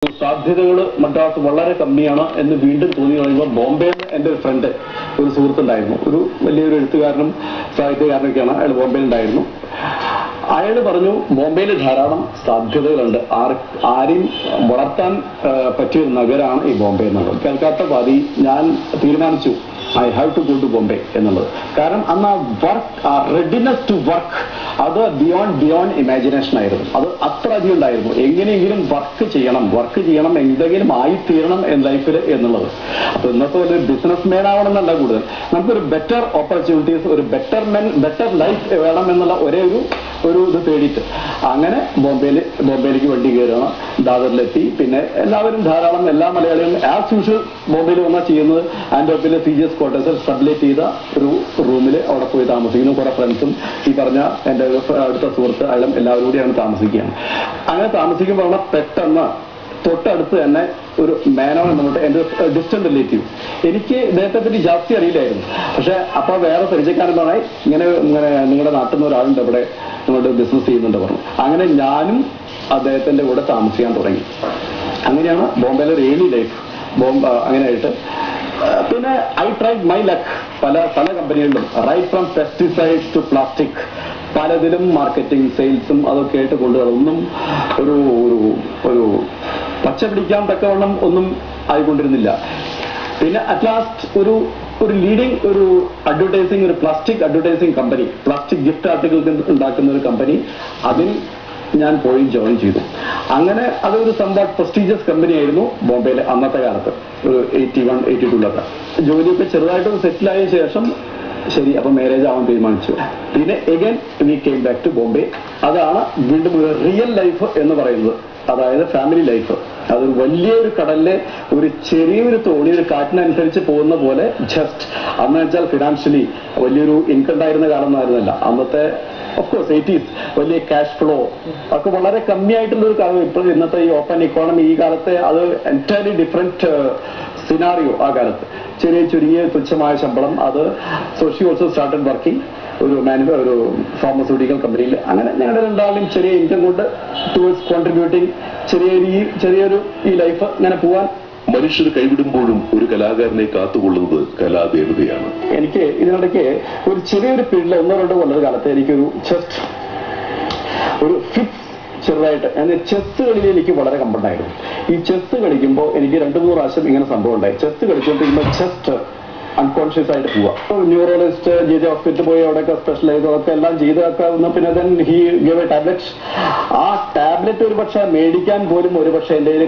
സാധ്യതകൾ മദ്രാസ് വളരെ കമ്മിയാണ് എന്ന് വീണ്ടും തോന്നി പറയുമ്പോൾ ബോംബെയിൽ എൻ്റെ ഒരു ഫ്രണ്ട് ഒരു സുഹൃത്തുണ്ടായിരുന്നു, ഒരു വലിയൊരു എഴുത്തുകാരനും സാഹിത്യകാരനൊക്കെയാണ്. അയാൾ ബോംബെയിൽ ഉണ്ടായിരുന്നു. അയാൾ പറഞ്ഞു ബോംബെയിൽ ധാരാളം സാധ്യതകളുണ്ട്, ആരെയും വളർത്താൻ പറ്റിയൊരു നഗരമാണ് ഈ ബോംബെ എന്നുള്ളത്. കേൾക്കാത്ത പാതി ഞാൻ തീരുമാനിച്ചു I have to go to Bombay എന്നുള്ളത്. കാരണം അന്ന് ആ വർക്ക്, ആ റെഡിനെസ് ടു വർക്ക്, അത് ബിയോണ്ട് ഇമാജിനേഷൻ ആയിരുന്നു. അത് അത്ര അധികം ഉണ്ടായിരുന്നു. എങ്ങനെയെങ്കിലും വർക്ക് ചെയ്യണം, എന്തെങ്കിലും ആയിത്തീരണം ലൈഫിൽ എന്നുള്ളത്. അപ്പൊ ഇന്നത്തെ ഒരു ബിസിനസ് മാൻ ആവണം എന്നല്ല, കൂടുതൽ നമുക്കൊരു ബെറ്റർ ഓപ്പർച്യൂണിറ്റീസ്, ഒരു ബെറ്റർ ലൈഫ് വേണം എന്നുള്ള ഒരേ ഒരു ഇത് തേടിയിട്ട് അങ്ങനെ ബോംബെയിലേക്ക് വണ്ടി കയറുകയാണ്. ദാദറിലെത്തി. പിന്നെ എല്ലാവരും ധാരാളം എല്ലാ മലയാളികളും ആസ് യൂഷ്വൽ ബോംബെയിൽ വന്നാൽ ചെയ്യുന്നത് ആൻഡോപ്പിലെ CGS ക്വാർട്ടേഴ്സിൽ സബ്ലേറ്റ് ചെയ്ത ഒരു റൂമിൽ അവിടെ പോയി താമസിക്കുന്നു. കുറെ ഫ്രണ്ട്സും ഈ പറഞ്ഞ എൻ്റെ അടുത്ത സുഹൃത്ത് അയാളും എല്ലാവരും കൂടിയാണ് താമസിക്കുകയാണ്. അങ്ങനെ താമസിക്കുമ്പോഴാണ് പെട്ടെന്ന് തൊട്ടടുത്ത് തന്നെ ഒരു മേനോൻ എന്നിട്ട് എൻ്റെ ഡിസ്റ്റന്റ് റിലേറ്റീവ്. എനിക്ക് ഇദ്ദേഹത്തെ പറ്റി ജാസ്തി അറിയില്ലായിരുന്നു. പക്ഷെ അപ്പൊ വേറെ പരിചയക്കാരൻ പറഞ്ഞാൽ ഇങ്ങനെ നിങ്ങളുടെ നാട്ടിൽ നിന്ന് ഒരാളുണ്ട് ഇവിടെ, നിങ്ങളുടെ ബിസിനസ് ചെയ്യുന്നുണ്ട് പറഞ്ഞു. അങ്ങനെ ഞാനും അദ്ദേഹത്തിന്റെ കൂടെ താമസിക്കാൻ തുടങ്ങി. അങ്ങനെയാണ് ബോംബെയിലെ റിയലി ലൈഫ് അങ്ങനെയായിട്ട്. പിന്നെ ഐ ട്രൈഡ് മൈ ലക്ക് പല കമ്പനികളിലും, right from pesticides to plastic, പലതിലും മാർക്കറ്റിംഗ് സെയിൽസും അതൊക്കെ ആയിട്ട് കൊണ്ടുവരണം. ഒന്നും ഒരു പച്ച പിടിക്കാൻ തക്കവണ്ണം ഒന്നും ആയിക്കൊണ്ടിരുന്നില്ല. പിന്നെ അറ്റ് ലാസ്റ്റ് ഒരു ലീഡിംഗ് ഒരു അഡ്വർടൈസിങ്, ഒരു plastic advertising company, plastic gift articles ഉണ്ടാക്കുന്ന ഒരു കമ്പനി, അതിൽ ഞാൻ പോയി ജോയിൻ ചെയ്തു. അങ്ങനെ അതൊരു സംവാട്ട് പ്രസ്റ്റീജിയസ് കമ്പനി ആയിരുന്നു ബോംബെയിലെ അന്നത്തെ കാലത്ത്, ഒരു 81-82 ജോലിയൊക്കെ ചെറുതായിട്ട് സെറ്റിലായ ശേഷം ശരി അപ്പൊ മാരേജ് ആവാൻ തീരുമാനിച്ചു. പിന്നെ again we came back to Bombay. അതാണ് വീണ്ടും ഒരു റിയൽ ലൈഫ് എന്ന് പറയുന്നത്, അതായത് ഫാമിലി ലൈഫ്. അതൊരു വലിയൊരു കടലിലെ ഒരു ചെറിയൊരു തോണി ഒരു കാറ്റിനനുസരിച്ച് പോകുന്ന പോലെ. ജസ്റ്റ് അന്ന് വെച്ചാൽ ഫിനാൻഷ്യലി വലിയൊരു ഇൻകം ഉണ്ടായിരുന്ന കാലം ഒന്നും ആയിരുന്നില്ല അന്നത്തെ. ഓഫ്കോഴ്സ് 80s വലിയ ക്യാഷ് ഫ്ലോ ഒക്കെ വളരെ കമ്മിയായിട്ടുള്ള ഒരു കാലം. ഇപ്പോൾ ഇന്നത്തെ ഈ ഓപ്പൺ ഇക്കോണമി ഈ കാലത്തെ അത് എൻറ്റയർലി ഡിഫറെന്റ് സിനാറിയോ. ആ കാലത്ത് ചെറിയ തുച്ഛമായ ശമ്പളം. അത് സോഷി ഓൾസോ സ്റ്റാർട്ടഡ് വർക്കിംഗ് ഒരു ഫാർമസ്യൂട്ടിക്കൽ കമ്പനിയിൽ. അങ്ങനെ ഞങ്ങളുടെ രണ്ടാളും ചെറിയ ഇൻകം കൊണ്ട് ടുവേഴ്സ് കോൺട്രിബ്യൂട്ടിങ് ചെറിയൊരു ഈ ലൈഫ് ഇങ്ങനെ പോവാൻ. മനുഷ്യർ കൈവിടുമ്പോഴും ഒരു കലാകാരനെ കാത്തുകൊള്ളുന്നത് കലാദേവതയാണ്. എനിക്ക് ഇതിനിടയ്ക്ക് ഒരു ചെറിയൊരു പീരീഡിൽ 1-2 കൊല്ലം കാലത്ത് എനിക്കൊരു ഒരു ഫിറ്റ് ചെറുതായിട്ട് ചെസ് കളിയിൽ എനിക്ക് വളരെ കമ്പണ്ടായിരുന്നു. ഈ ചെസ് കളിക്കുമ്പോൾ എനിക്ക് 2-3 പ്രാവശ്യം ഇങ്ങനെ സംഭവം ഉണ്ടായി. ചെസ് കളിച്ചുകൊണ്ടിരിക്കുമ്പോൾ ജസ്റ്റ് അൺകോൺഷ്യസ് ആയിട്ട് പോവാ. ന്യൂറോളജിസ്റ്റ് JJ ഹോസ്പിറ്റലിൽ പോയി അവിടെയൊക്കെ സ്പെഷ്യലൈസ് അതൊക്കെ എല്ലാം ചെയ്തൊക്കെ പിന്നെ ഹി ഗേവ് എ ടാബ്ലറ്റ്. ആ ടാബ്ലറ്റ് ഒരു പക്ഷെ മേടിക്കാൻ പോലും ഒരു പക്ഷെ എൻ്റെ കയ്യിൽ